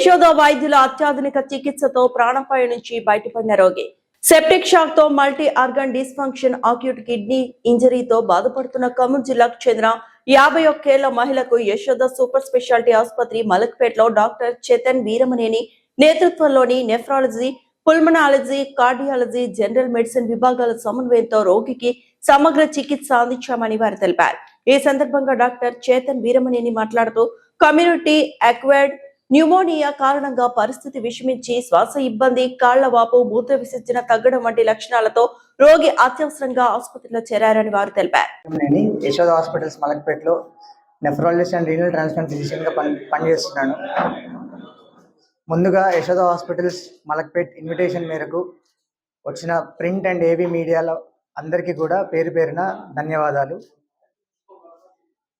యశోద వైద్యుల అత్యాధునిక చికిత్సతో ప్రాణాపాయం నుంచి బయటపడిన రోగి. సెప్టిక్ షాక్ తో multi organ dysfunction, acute kidney ఇంజరీతో బాధపడుతున్న ఖమ్మం జిల్లాకు చెందిన 51 ఏళ్ల మహిళకు యశోద సూపర్ స్పెషాలిటీ ఆసుపత్రి మలక్పేటలో డాక్టర్ చేతన్ వీరమనేని నేతృత్వంలోని నెఫ్రాలజీ, పుల్మనాలజీ, కార్డియాలజీ, జనరల్ మెడిసిన్ విభాగాల సమన్వయంతో రోగికి సమగ్ర చికిత్స అందించామని వారు తెలిపారు. ఈ సందర్భంగా డాక్టర్ చేతన్ వీరమనేని మాట్లాడుతూ కమ్యూనిటీ అక్వైర్డ్ న్యూమోనియా కారణంగా పరిస్థితి విషమించి శ్వాస ఇబ్బంది, కాళ్ల వాపు, మూత్ర విసర్జన తగ్గడం వంటి లక్షణాలతో రోగి అత్యవసరంగా ఆసుపత్రిలో చేరారని వారు తెలిపారు. యశోద హాస్పిటల్స్ మలక్పేటలో nephrologist and renal transplant physician గా పనిచేస్తున్నాను. ముందుగా యశోద హాస్పిటల్స్ మలక్పేట్ ఇన్విటేషన్ మేరకు వచ్చిన ప్రింట్ అండ్ ఏవీ మీడియాలో అందరికీ కూడా పేరు పేరున ధన్యవాదాలు.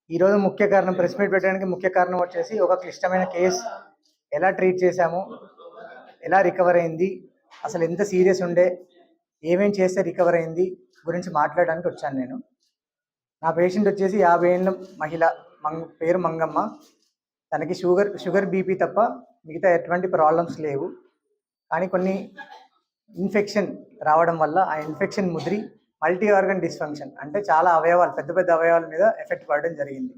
ఈరోజు ముఖ్య కారణం, ప్రెస్ మీట్ పెట్టడానికి ముఖ్య కారణం వచ్చేసి ఒక క్లిష్టమైన కేసు ఎలా ట్రీట్ చేశాము, ఎలా రికవర్ అయింది, అసలు ఎంత సీరియస్ ఉండే, ఏమేం చేస్తే రికవర్ అయింది గురించి మాట్లాడడానికి వచ్చాను నేను. నా పేషెంట్ వచ్చేసి 50 ఏళ్ళ మహిళ, పేరు మంగమ్మ. తనకి షుగర్ బీపీ తప్ప మిగతా ఎటువంటి ప్రాబ్లమ్స్ లేవు. కానీ కొన్ని ఇన్ఫెక్షన్ రావడం వల్ల ఆ ఇన్ఫెక్షన్ ముదిరి మల్టీ ఆర్గన్ డిస్ఫంక్షన్, అంటే చాలా అవయవాలు, పెద్ద పెద్ద అవయవాల మీద ఎఫెక్ట్ పడడం జరిగింది.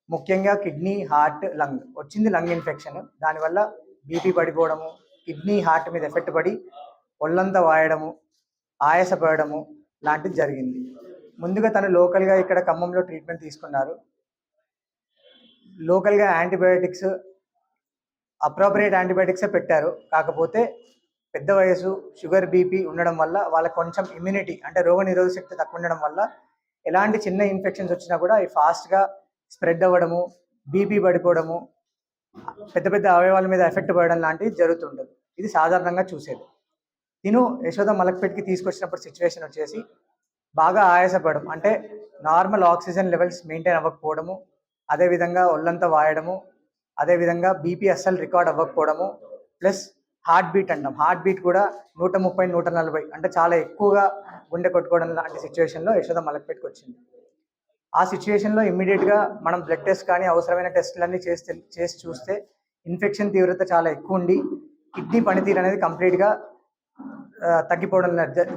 ముఖ్యంగా కిడ్నీ, హార్ట్, లంగ్ వచ్చింది. లంగ్ ఇన్ఫెక్షన్, దానివల్ల బీపీ పడిపోవడము, కిడ్నీ, హార్ట్ మీద ఎఫెక్ట్ పడి ఒళ్ళంతా వాయడము, ఆయాసపడము లాంటిది జరిగింది. ముందుగా తను లోకల్గా ఇక్కడ ఖమ్మంలో ట్రీట్మెంట్ తీసుకున్నారు. లోకల్గా యాంటీబయాటిక్స్, అప్రోప్రియేట్ యాంటీబయాటిక్సే పెట్టారు. కాకపోతే పెద్ద వయసు, షుగర్ బీపీ ఉండడం వల్ల వాళ్ళకి కొంచెం ఇమ్యూనిటీ, అంటే రోగనిరోధక శక్తి తక్కువ ఉండడం వల్ల ఎలాంటి చిన్న ఇన్ఫెక్షన్స్ వచ్చినా కూడా అవి ఫాస్ట్గా స్ప్రెడ్ అవ్వడము, బీపీ పడిపోవడము, పెద్ద పెద్ద అవయవాల మీద ఎఫెక్ట్ పడడం లాంటివి జరుగుతుంటుంది. ఇది సాధారణంగా చూసేది. నేను యశోద మలక్పేట్కి తీసుకొచ్చినప్పుడు సిచ్యువేషన్ వచ్చేసి బాగా ఆయాసపడడం, అంటే నార్మల్ ఆక్సిజన్ లెవెల్స్ మెయింటైన్ అవ్వకపోవడము, అదేవిధంగా ఒళ్ళంతా వాయడము, అదేవిధంగా బీపీ అస్సలు రికార్డ్ అవ్వకపోవడము, ప్లస్ హార్ట్ బీట్ అంటాం, హార్ట్ బీట్ కూడా 130, 140, అంటే చాలా ఎక్కువగా గుండె కొట్టుకోవడం లాంటి సిచ్యువేషన్లో యశోద మలక్పేట్కి వచ్చింది. ఆ సిచ్యువేషన్లో ఇమ్మీడియట్గా మనం బ్లడ్ టెస్ట్ కానీ అవసరమైన టెస్టులన్నీ చేసి చూస్తే ఇన్ఫెక్షన్ తీవ్రత చాలా ఎక్కువ ఉండి కిడ్నీ పనితీరు అనేది కంప్లీట్గా తగ్గిపోవడం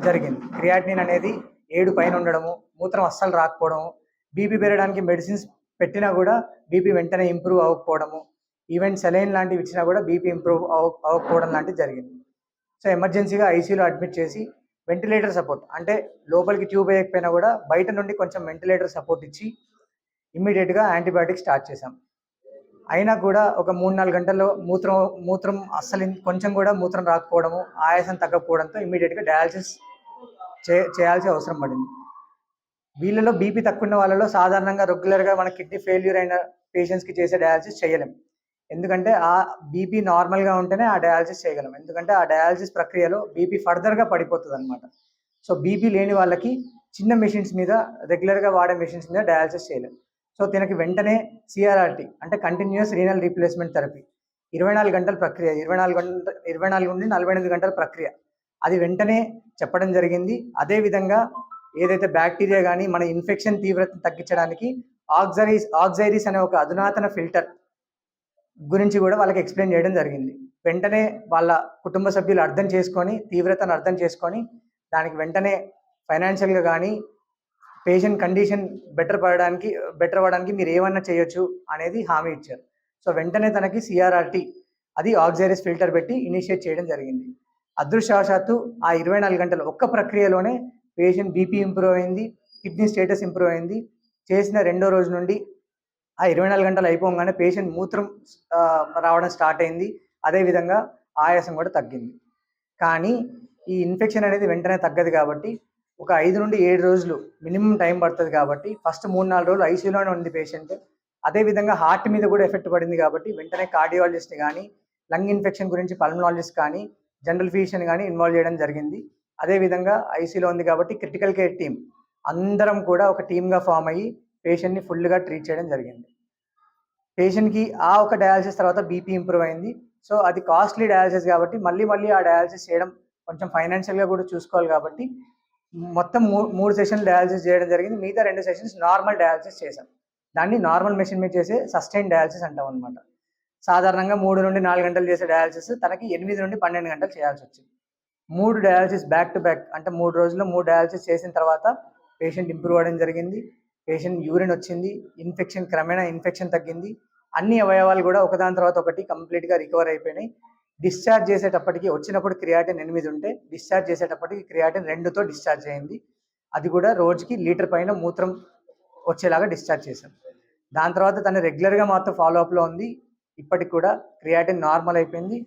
జరిగింది. క్రియాటినిన్ అనేది 7 పైన ఉండడము, మూత్రం అస్సలు రాకపోవడము, బీపీ పెరగడానికి మెడిసిన్స్ పెట్టినా కూడా బీపీ వెంటనే ఇంప్రూవ్ అవ్వకపోవడము, ఈవెన్ సెలైన్ లాంటివి ఇచ్చినా కూడా బీపీ ఇంప్రూవ్ అవ్వకపోవడం లాంటివి జరిగింది. సో ఎమర్జెన్సీగా ఐసీయూలో అడ్మిట్ చేసి వెంటిలేటర్ సపోర్ట్, అంటే లోపలికి ట్యూబ్ వేయకపోయినా కూడా బయట నుండి కొంచెం వెంటిలేటర్ సపోర్ట్ ఇచ్చి ఇమ్మీడియట్గా యాంటీబయాటిక్ స్టార్ట్ చేసాం. అయినా కూడా ఒక 3-4 గంటల్లో మూత్రం అస్సలు కొంచెం కూడా మూత్రం రాకపోవడము, ఆయాసం తగ్గకపోవడంతో ఇమ్మీడియట్గా డయాలసిస్ చేయాల్సిన అవసరం పడింది. వీళ్ళలో బీపీ తక్కువ ఉన్న వాళ్ళలో సాధారణంగా రెగ్యులర్గా మన కిడ్నీ ఫెయిల్యూర్ అయిన పేషెంట్స్కి చేసే డయాలసిస్ చేయలేం. ఎందుకంటే ఆ బీపీ నార్మల్గా ఉంటేనే ఆ డయాలసిస్ చేయగలం. ఎందుకంటే ఆ డయాలసిస్ ప్రక్రియలో బీపీ ఫర్దర్గా పడిపోతుంది అనమాట. సో బీపీ లేని వాళ్ళకి చిన్న మెషిన్స్ మీద, రెగ్యులర్గా వాడే మెషిన్స్ మీద డయాలసిస్ చేయలేం. సో దీనికి వెంటనే సిఆర్ఆర్టీ, అంటే కంటిన్యూస్ రీనల్ రీప్లేస్మెంట్ థెరపీ, 24 గంటల ప్రక్రియ, 24 నుండి 48 గంటల ప్రక్రియ, అది వెంటనే చెప్పడం జరిగింది. అదేవిధంగా ఏదైతే బ్యాక్టీరియా కానీ మన ఇన్ఫెక్షన్ తీవ్రతను తగ్గించడానికి ఆక్సైరీస్ అనే ఒక అధునాతన ఫిల్టర్ గురించి కూడా వాళ్ళకి ఎక్స్ప్లెయిన్ చేయడం జరిగింది. వెంటనే వాళ్ళ కుటుంబ సభ్యులు అర్థం చేసుకొని, తీవ్రతను అర్థం చేసుకొని దానికి వెంటనే ఫైనాన్షియల్గా కానీ పేషెంట్ కండిషన్ బెటర్ అవ్వడానికి మీరు ఏమన్నా చేయొచ్చు అనేది హామీ ఇచ్చారు. సో వెంటనే తనకి సిఆర్ఆర్టీ, అది ఆక్సైరీస్ ఫిల్టర్ పెట్టి ఇనిషియేట్ చేయడం జరిగింది. అదృష్టవశాత్తు ఆ 24 గంటల ఒక్క ప్రక్రియలోనే పేషెంట్ బీపీ ఇంప్రూవ్ అయింది, కిడ్నీ స్టేటస్ ఇంప్రూవ్ అయింది. చేసిన 2వ రోజు నుండి ఆ 24 గంటలు అయిపోగానే పేషెంట్ మూత్రం రావడం స్టార్ట్ అయింది. అదేవిధంగా ఆయాసం కూడా తగ్గింది. కానీ ఈ ఇన్ఫెక్షన్ అనేది వెంటనే తగ్గదు కాబట్టి ఒక 5 నుండి 7 రోజులు మినిమం టైం పడుతుంది. కాబట్టి ఫస్ట్ 3-4 రోజులు ఐసీయూలోనే ఉంది పేషెంట్. అదేవిధంగా హార్ట్ మీద కూడా ఎఫెక్ట్ పడింది కాబట్టి వెంటనే కార్డియాలజిస్ట్ కానీ, లంగ్ ఇన్ఫెక్షన్ గురించి పల్మనాలజిస్ట్ కానీ, జనరల్ ఫిజిషియన్ కానీ ఇన్వాల్వ్ చేయడం జరిగింది. అదేవిధంగా ఐసీయూలో ఉంది కాబట్టి క్రిటికల్ కేర్ టీమ్ అందరం కూడా ఒక టీమ్గా ఫామ్ అయ్యి పేషెంట్ని ఫుల్గా ట్రీట్ చేయడం జరిగింది. పేషెంట్కి ఆ ఒక డయాలసిస్ తర్వాత బీపీ ఇంప్రూవ్ అయింది. సో అది కాస్ట్లీ డయాలసిస్ కాబట్టి మళ్ళీ ఆ డయాలసిస్ చేయడం కొంచెం ఫైనాన్షియల్గా కూడా చూసుకోవాలి కాబట్టి మొత్తం 3 సెషన్లు డయాలసిస్ చేయడం జరిగింది. మిగతా 2 సెషన్స్ నార్మల్ డయాలసిస్ చేశాం. దాన్ని నార్మల్ మెషిన్ మీద చేసే సస్టైన్ డయాలసిస్ అంటాం అనమాట. సాధారణంగా 3 నుండి 4 గంటలు చేసే డయాలసిస్ తనకి 8 నుండి 12 గంటలు చేయాల్సి వచ్చింది. 3 డయాలసిస్ బ్యాక్ టు బ్యాక్, అంటే 3 రోజుల్లో 3 డయాలసిస్ చేసిన తర్వాత పేషెంట్ ఇంప్రూవ్ అవ్వడం జరిగింది. పేషెంట్ యూరిన్ వచ్చింది, క్రమేణా ఇన్ఫెక్షన్ తగ్గింది. అన్ని అవయవాలు కూడా ఒకదాని తర్వాత ఒకటి కంప్లీట్గా రికవర్ అయిపోయినాయి. డిశ్చార్జ్ చేసేటప్పటికి, వచ్చినప్పుడు క్రియాటిన్ 8 ఉంటే డిశ్చార్జ్ చేసేటప్పటికి క్రియాటిన్ 2తో డిశ్చార్జ్ అయింది. అది కూడా రోజుకి లీటర్ పైన మూత్రం వచ్చేలాగా డిశ్చార్జ్ చేశాం. దాని తర్వాత తను రెగ్యులర్గా మాతో ఫాలోఅప్లో ఉంది. ఇప్పటికి కూడా క్రియాటిన్ నార్మల్ అయిపోయింది.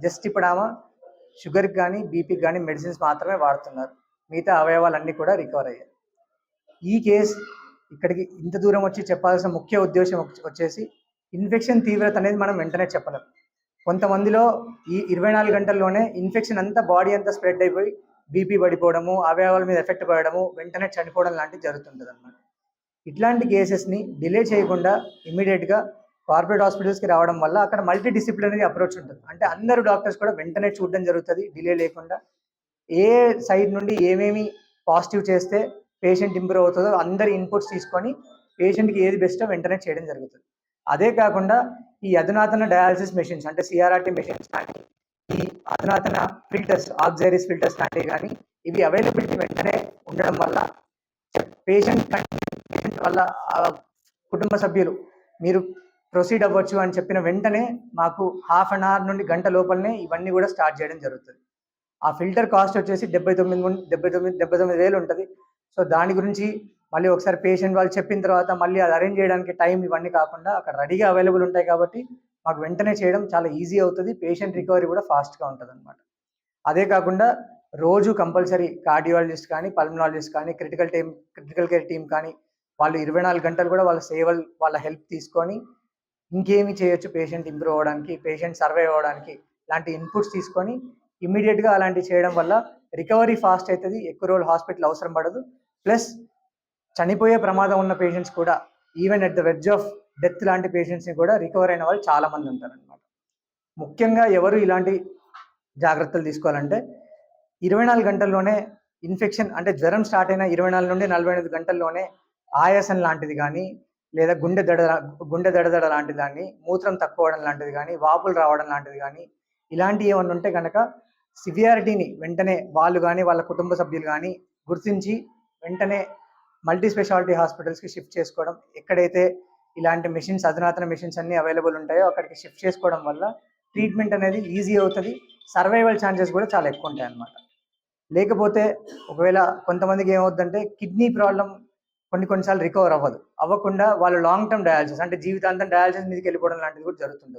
జస్ట్ ఇప్పుడు ఆమె షుగర్కి కానీ బీపీకి కానీ మెడిసిన్స్ మాత్రమే వాడుతున్నారు. మిగతా అవయవాలన్నీ కూడా రికవర్ అయ్యాయి. ఈ కేసు ఇక్కడికి ఇంత దూరం వచ్చి చెప్పాల్సిన ముఖ్య ఉద్దేశం వచ్చేసి, ఇన్ఫెక్షన్ తీవ్రత అనేది మనం వెంటనే చెప్పలేం. కొంతమందిలో ఈ 24 గంటల్లోనే ఇన్ఫెక్షన్ అంతా బాడీ అంతా స్ప్రెడ్ అయిపోయి బీపీ పడిపోవడము, అవయవాల మీద ఎఫెక్ట్ పడడము, వెంటనే చనిపోవడం లాంటివి జరుగుతుంటుంది అన్నమాట. ఇట్లాంటి కేసెస్ని డిలే చేయకుండా ఇమీడియట్గా కార్పొరేట్ హాస్పిటల్స్కి రావడం వల్ల అక్కడ మల్టీ డిసిప్లినరీ అప్రోచ్ ఉంటుంది. అంటే అందరు డాక్టర్స్ కూడా వెంటనే చూడడం జరుగుతుంది డిలే లేకుండా. ఏ సైడ్ నుండి ఏమేమి పాజిటివ్ చేస్తే పేషెంట్ ఇంప్రూవ్ అవుతుందో అందరి ఇన్పుట్స్ తీసుకొని పేషెంట్కి ఏది బెస్టో వెంటనే చేయడం జరుగుతుంది. అదే కాకుండా ఈ అధునాతన డయాలసిస్ మెషిన్స్, అంటే సిఆర్ఆర్టీ మెషిన్స్ కానీ, ఈ అధునాతన ఫిల్టర్స్, ఆక్సిలరీస్ ఫిల్టర్స్ లాంటివి కానీ, ఇవి అవైలబిలిటీ వెంటనే ఉండడం వల్ల పేషెంట్ వల్ల కుటుంబ సభ్యులు మీరు ప్రొసీడ్ అవ్వచ్చు అని చెప్పిన వెంటనే మాకు హాఫ్ అన్ అవర్ నుండి గంట లోపలనే ఇవన్నీ కూడా స్టార్ట్ చేయడం జరుగుతుంది. ఆ ఫిల్టర్ కాస్ట్ వచ్చేసి 79,000 ఉంటుంది. సో దాని గురించి మళ్ళీ ఒకసారి పేషెంట్ వాళ్ళు చెప్పిన తర్వాత మళ్ళీ అది అరేంజ్ చేయడానికి టైం ఇవన్నీ కాకుండా అక్కడ రెడీగా అవైలబుల్ ఉంటాయి కాబట్టి మాకు వెంటనే చేయడం చాలా ఈజీ అవుతుంది. పేషెంట్ రికవరీ కూడా ఫాస్ట్గా ఉంటుంది అనమాట. అదే కాకుండా రోజు కంపల్సరీ కార్డియాలజిస్ట్ కానీ, పల్మనాలజిస్ట్ కానీ, క్రిటికల్ కేర్ టీమ్ కానీ వాళ్ళు 24 గంటలు కూడా వాళ్ళ సేవలు, వాళ్ళ హెల్ప్ తీసుకొని ఇంకేమి చేయొచ్చు పేషెంట్ ఇంప్రూవ్ అవ్వడానికి, పేషెంట్ సర్వైవ్ అవ్వడానికి, ఇలాంటి ఇన్పుట్స్ తీసుకొని ఇమ్మీడియట్గా అలాంటివి చేయడం వల్ల రికవరీ ఫాస్ట్ అవుతుంది. ఎక్కువ రోజులు హాస్పిటల్ అవసరం పడదు. ప్లస్ చనిపోయే ప్రమాదం ఉన్న పేషెంట్స్ కూడా, even at the wedge of death లాంటి పేషెంట్స్ని కూడా రికవర్ అయిన వాళ్ళు చాలామంది ఉంటారనమాట. ముఖ్యంగా ఎవరు ఇలాంటి జాగ్రత్తలు తీసుకోవాలంటే 24 గంటల్లోనే ఇన్ఫెక్షన్, అంటే జ్వరం స్టార్ట్ అయిన 24 నుండి 48 గంటల్లోనే ఆయాసం లాంటిది కానీ, లేదా గుండె దడదడ లాంటిది కానీ, మూత్రం తక్కువడం లాంటిది కానీ, వాపులు రావడం లాంటిది కానీ, ఇలాంటివి ఏమన్నా ఉంటే కనుక సివియారిటీని వెంటనే వాళ్ళు కానీ వాళ్ళ కుటుంబ సభ్యులు కానీ గుర్తించి వెంటనే మల్టీ స్పెషాలిటీ హాస్పిటల్స్కి షిఫ్ట్ చేసుకోవడం, ఎక్కడైతే ఇలాంటి మెషిన్స్, అధునాతన మెషిన్స్ అన్నీ అవైలబుల్ ఉంటాయో అక్కడికి షిఫ్ట్ చేసుకోవడం వల్ల ట్రీట్మెంట్ అనేది ఈజీ అవుతుంది. సర్వైవల్ ఛాన్సెస్ కూడా చాలా ఎక్కువ ఉంటాయి అన్నమాట. లేకపోతే ఒకవేళ కొంతమందికి ఏమవుతుందంటే కిడ్నీ ప్రాబ్లం కొన్నిసార్లు రికవర్ అవ్వకుండా వాళ్ళు లాంగ్ టర్మ్ డయాలసిస్, అంటే జీవితాంతం డయాలసిస్ మీదకి వెళ్ళిపోవడం లాంటిది కూడా జరుగుతుంటుంది.